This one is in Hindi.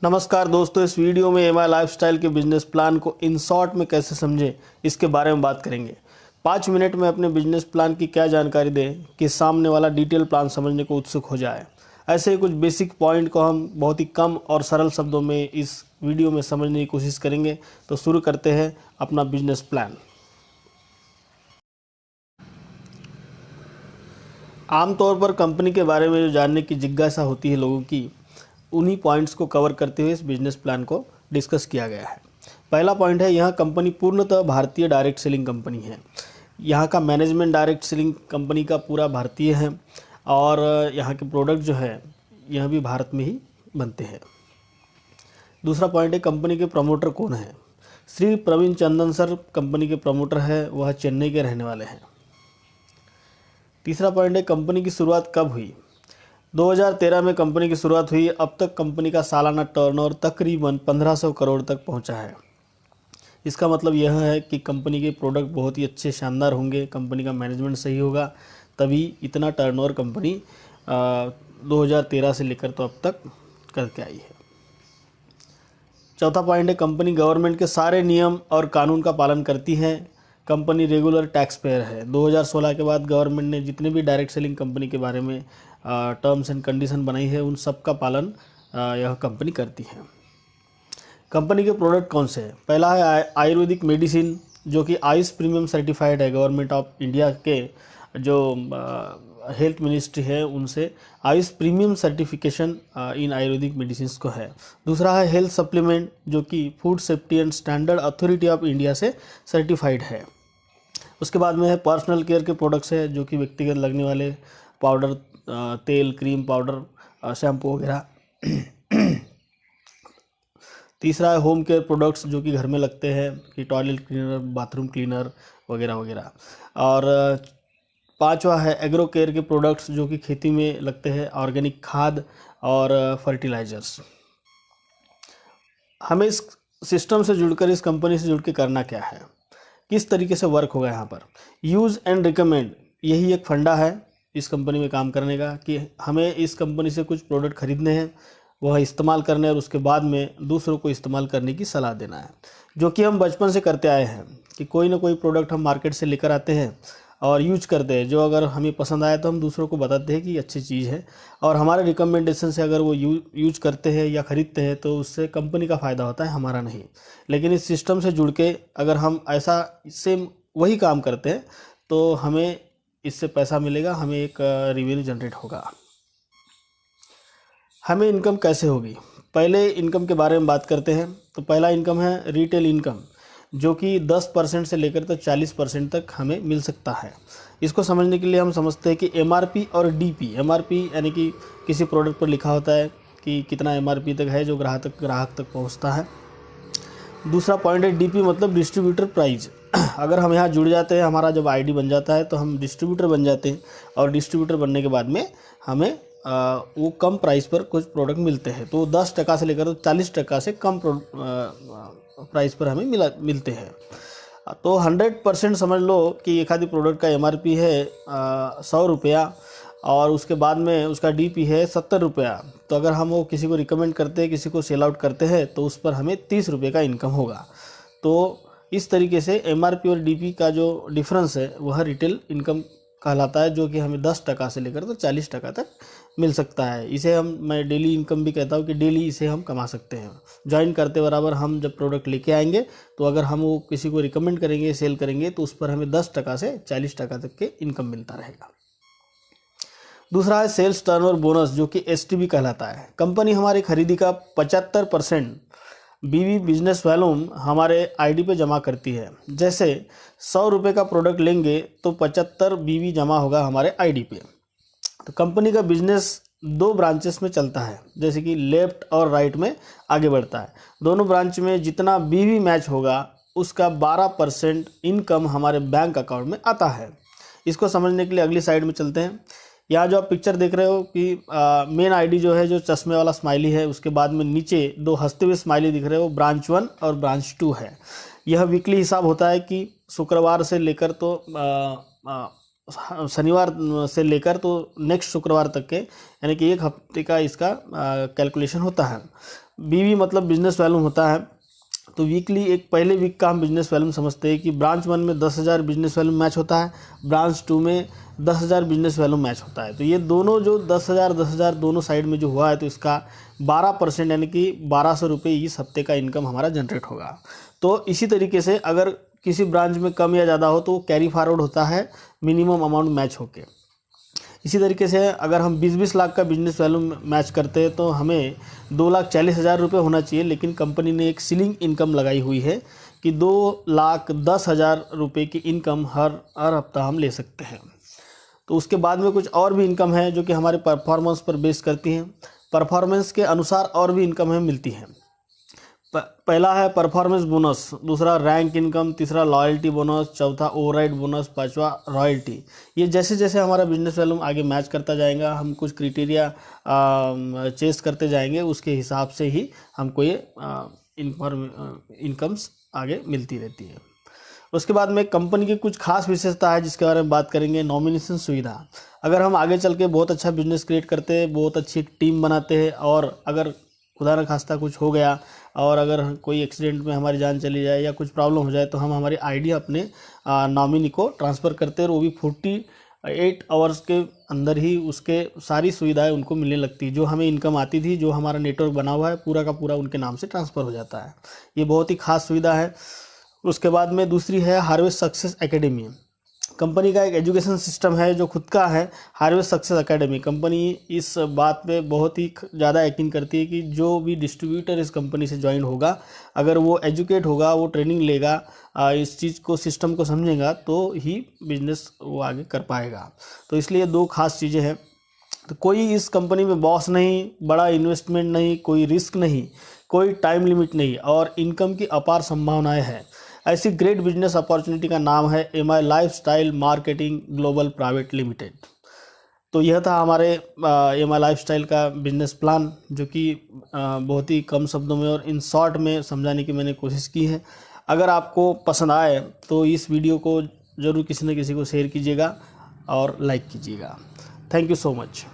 नमस्कार दोस्तों, इस वीडियो में एमआई लाइफस्टाइल के बिजनेस प्लान को इन शॉर्ट में कैसे समझें इसके बारे में बात करेंगे। 5 मिनट में अपने बिजनेस प्लान की क्या जानकारी दें कि सामने वाला डिटेल प्लान समझने को उत्सुक हो जाए। ऐसे ही कुछ बेसिक पॉइंट को हम बहुत ही कम और सरल शब्दों में इस वीडियो में समझने की कोशिश करेंगे। तो शुरू करते हैं अपना बिजनेस प्लान। आमतौर पर कंपनी के बारे में जो जानने की जिज्ञासा होती है लोगों की, उन्हीं पॉइंट्स को कवर करते हुए इस बिजनेस प्लान को डिस्कस किया गया है। पहला पॉइंट है, यह कंपनी पूर्णतः भारतीय डायरेक्ट सेलिंग कंपनी है। यहाँ का मैनेजमेंट डायरेक्ट सेलिंग कंपनी का पूरा भारतीय है और यहाँ के प्रोडक्ट जो है यह भी भारत में ही बनते हैं। दूसरा पॉइंट है, कंपनी के प्रमोटर कौन है। श्री प्रवीण चंदन सर कंपनी के प्रमोटर है, वह चेन्नई के रहने वाले हैं। तीसरा पॉइंट है, कंपनी की शुरुआत कब हुई। 2013 में कंपनी की शुरुआत हुई। अब तक कंपनी का सालाना टर्नओवर तकरीबन 1500 करोड़ तक पहुंचा है। इसका मतलब यह है कि कंपनी के प्रोडक्ट बहुत ही अच्छे शानदार होंगे, कंपनी का मैनेजमेंट सही होगा, तभी इतना टर्नओवर कंपनी 2013 से लेकर तो अब तक करके आई है। चौथा पॉइंट है, कंपनी गवर्नमेंट के सारे नियम और कानून का पालन करती है। कंपनी रेगुलर टैक्स पेयर है। 2016 के बाद गवर्नमेंट ने जितने भी डायरेक्ट सेलिंग कंपनी के बारे में टर्म्स एंड कंडीशन बनाई है, उन सब का पालन यह कंपनी करती है। कंपनी के प्रोडक्ट कौन से हैं। पहला है आयुर्वेदिक मेडिसिन, जो कि आयुष प्रीमियम सर्टिफाइड है। गवर्नमेंट ऑफ इंडिया के जो हेल्थ मिनिस्ट्री है उनसे आयुष प्रीमियम सर्टिफिकेशन इन आयुर्वेदिक मेडिसिन को है। दूसरा है हेल्थ सप्लीमेंट, जो कि food safety and standard authority of India से सर्टिफाइड है। उसके बाद में है पर्सनल केयर के प्रोडक्ट्स है, जो कि व्यक्तिगत लगने वाले पाउडर, तेल, क्रीम, पाउडर, शैम्पू वगैरह। तीसरा है होम केयर प्रोडक्ट्स, जो कि घर में लगते हैं, कि टॉयलेट क्लीनर, बाथरूम क्लीनर वगैरह वगैरह। और पांचवा है एग्रो केयर के प्रोडक्ट्स, जो कि खेती में लगते हैं, ऑर्गेनिक खाद और फर्टिलाइजर्स। हमें इस सिस्टम से जुड़कर, इस कंपनी से जुड़ के करना क्या है, किस तरीके से वर्क होगा यहाँ पर। यूज़ एंड रिकमेंड, यही एक फंडा है इस कंपनी में काम करने का, कि हमें इस कंपनी से कुछ प्रोडक्ट खरीदने हैं, वह इस्तेमाल करने और उसके बाद में दूसरों को इस्तेमाल करने की सलाह देना है, जो कि हम बचपन से करते आए हैं। कि कोई ना कोई प्रोडक्ट हम मार्केट से लेकर आते हैं और यूज करते हैं, जो अगर हमें पसंद आया तो हम दूसरों को बताते हैं कि अच्छी चीज़ है, और हमारे रिकमेंडेशन से अगर वो यूज करते हैं या ख़रीदते हैं तो उससे कंपनी का फ़ायदा होता है, हमारा नहीं। लेकिन इस सिस्टम से जुड़ के अगर हम ऐसा सेम वही काम करते हैं तो हमें इससे पैसा मिलेगा, हमें एक रेवेन्यू जनरेट होगा। हमें इनकम कैसे होगी, पहले इनकम के बारे में बात करते हैं। तो पहला इनकम है रिटेल इनकम, जो कि 10% से लेकर तो 40% तक हमें मिल सकता है। इसको समझने के लिए हम समझते हैं कि एमआरपी और डीपी। एमआरपी यानी कि किसी प्रोडक्ट पर लिखा होता है कि कितना एमआरपी तक है, जो ग्राहक तक पहुंचता है। दूसरा पॉइंट है डीपी, मतलब डिस्ट्रीब्यूटर प्राइस। अगर हम यहाँ जुड़ जाते हैं, हमारा जब आईडी बन जाता है तो हम डिस्ट्रीब्यूटर बन जाते हैं, और डिस्ट्रीब्यूटर बनने के बाद में हमें वो कम प्राइस पर कुछ प्रोडक्ट मिलते हैं। तो 10% से लेकर 40% से कम प्राइस पर हमें मिलते हैं। तो 100% समझ लो कि एक आधी प्रोडक्ट का एमआरपी है 100 रुपया, और उसके बाद में उसका डीपी है 70 रुपया। तो अगर हम वो किसी को रिकमेंड करते हैं, किसी को सेल आउट करते हैं, तो उस पर हमें 30 रुपये का इनकम होगा। तो इस तरीके से एमआरपी और डीपी का जो डिफरेंस है वह रिटेल इनकम कहलाता है, जो कि हमें 10% से लेकर तो 40% तक मिल सकता है। इसे मैं डेली इनकम भी कहता हूँ, कि डेली इसे हम कमा सकते हैं। ज्वाइन करते बराबर हम जब प्रोडक्ट लेके आएंगे, तो अगर हम वो किसी को रिकमेंड करेंगे, सेल करेंगे, तो उस पर हमें 10% से 40% तक के इनकम मिलता रहेगा। दूसरा है सेल्स टर्नओवर बोनस, जो कि एसटीबी कहलाता है। कंपनी हमारी खरीदी का 75% बीवी बिजनेस वॉल्यूम हमारे आईडी पे जमा करती है। जैसे 100 रुपये का प्रोडक्ट लेंगे तो 75 बीवी जमा होगा हमारे आईडी पे। तो कंपनी का बिजनेस 2 ब्रांचेस में चलता है, जैसे कि लेफ्ट और राइट में आगे बढ़ता है। दोनों ब्रांच में जितना बीवी मैच होगा उसका 12% इनकम हमारे बैंक अकाउंट में आता है। इसको समझने के लिए अगली साइड में चलते हैं। यहाँ जो आप पिक्चर देख रहे हो कि मेन आईडी जो है, जो चश्मे वाला स्माइली है, उसके बाद में नीचे 2 हंसते हुए स्माइली दिख रहे हो, ब्रांच 1 और ब्रांच 2 है। यह वीकली हिसाब होता है कि शुक्रवार से लेकर तो शनिवार से लेकर तो नेक्स्ट शुक्रवार तक के, यानी कि एक हफ्ते का इसका कैलकुलेशन होता है। BV मतलब बिजनेस वॉल्यूम होता है। तो वीकली एक पहले वीक का हम बिजनेस वॉल्यूम समझते हैं कि ब्रांच 1 में 10,000 बिजनेस वॉल्यूम मैच होता है, ब्रांच 2 में 10,000 बिजनेस वॉल्यूम मैच होता है। तो ये दोनों जो 10,000 दोनों साइड में जो हुआ है, तो इसका 12% यानी कि 1,200 रुपये इस हफ्ते का इनकम हमारा जनरेट होगा। तो इसी तरीके से अगर किसी ब्रांच में कम या ज़्यादा हो तो कैरी फॉरवर्ड होता है मिनिमम अमाउंट मैच होके। इसी तरीके से अगर हम 20-20 लाख का बिजनेस वैल्यू मैच करते हैं तो हमें 2,40,000 रुपये होना चाहिए, लेकिन कंपनी ने एक सीलिंग इनकम लगाई हुई है कि 2,10,000 रुपये की इनकम हर हफ्ता हम ले सकते हैं। तो उसके बाद में कुछ और भी इनकम है जो कि हमारे परफॉर्मेंस पर बेस करती हैं। परफॉर्मेंस के अनुसार और भी इनकम हमें मिलती हैं। पहला है परफॉर्मेंस बोनस, दूसरा रैंक इनकम, तीसरा लॉयल्टी बोनस, चौथा ओवरराइड बोनस, पांचवा रॉयल्टी। ये जैसे जैसे हमारा बिजनेस वैल्यूम आगे मैच करता जाएगा, हम कुछ क्राइटेरिया चेस करते जाएंगे, उसके हिसाब से ही हमको ये इनकम्स आगे मिलती रहती है। उसके बाद में कंपनी की कुछ खास विशेषता है जिसके बारे में बात करेंगे। नॉमिनेशन सुविधा, अगर हम आगे चल के बहुत अच्छा बिजनेस क्रिएट करते हैं, बहुत अच्छी टीम बनाते हैं, और अगर खुदा न खास्ता कुछ हो गया और अगर कोई एक्सीडेंट में हमारी जान चली जाए या कुछ प्रॉब्लम हो जाए, तो हम हमारी आईडी अपने नॉमिनी को ट्रांसफ़र करते हैं, और वो भी 48 आवर्स के अंदर ही उसके सारी सुविधाएं उनको मिलने लगती है। जो हमें इनकम आती थी, जो हमारा नेटवर्क बना हुआ है, पूरा का पूरा उनके नाम से ट्रांसफ़र हो जाता है। ये बहुत ही खास सुविधा है। उसके बाद में दूसरी है हार्वेस्ट सक्सेस एकेडमी। कंपनी का एक एजुकेशन सिस्टम है जो खुद का है, हार्वेस्ट सक्सेस एकेडमी। कंपनी इस बात पे बहुत ही ज़्यादा यकीन करती है कि जो भी डिस्ट्रीब्यूटर इस कंपनी से ज्वाइन होगा, अगर वो एजुकेट होगा, वो ट्रेनिंग लेगा, इस चीज़ को, सिस्टम को समझेगा, तो ही बिजनेस वो आगे कर पाएगा। तो इसलिए दो खास चीज़ें हैं। तो कोई इस कंपनी में बॉस नहीं, बड़ा इन्वेस्टमेंट नहीं, कोई रिस्क नहीं, कोई टाइम लिमिट नहीं, और इनकम की अपार संभावनाएं हैं। ऐसी ग्रेट बिजनेस अपॉर्चुनिटी का नाम है MI lifestyle marketing global private limited. तो यह था हमारे MI लाइफस्टाइल का बिजनेस प्लान, जो कि बहुत ही कम शब्दों में और इन शॉर्ट में समझाने की मैंने कोशिश की है। अगर आपको पसंद आए तो इस वीडियो को ज़रूर किसी न किसी को शेयर कीजिएगा और लाइक कीजिएगा। Thank you so much.